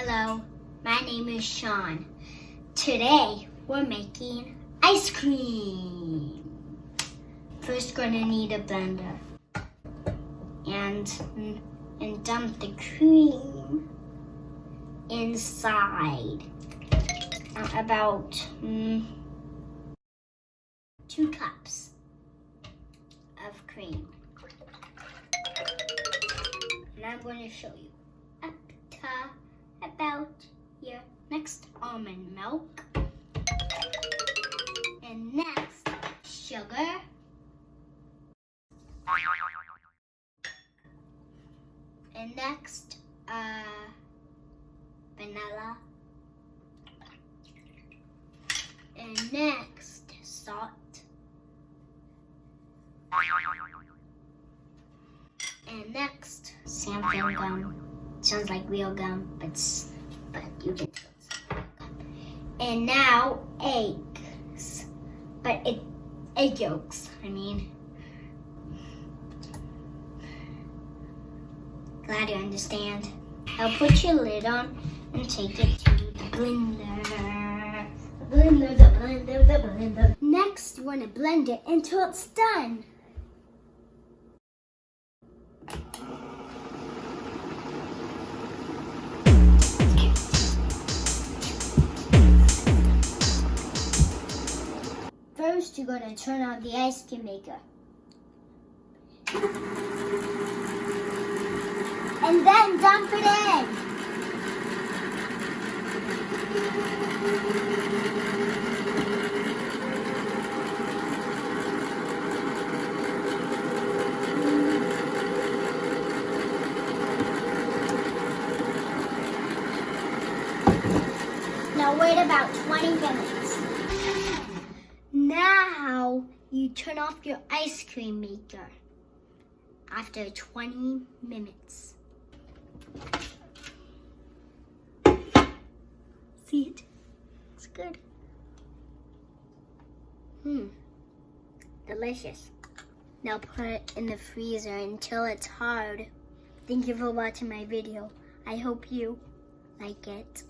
Hello, my name is Sean. Today we're making ice cream. First, gonna need a blender and dump the cream inside. About 2 cups of cream. And I'm going to show you up to about here. Next, almond milk. And next, sugar. And next, vanilla. And next, salt. And next, sampling gum. Sounds like real gum, but you can tell it's real gum. And now, eggs. But egg yolks, I mean. Glad you understand. Now put your lid on and take it to the blender. The blender. Next, we're gonna blend it until it's done. First, you're gonna turn on the ice cream maker. And then dump it in. Now wait about 20 minutes. Now you turn off your ice cream maker after 20 minutes. See it? It's good. Delicious. Now put it in the freezer until it's hard. Thank you for watching my video. I hope you like it.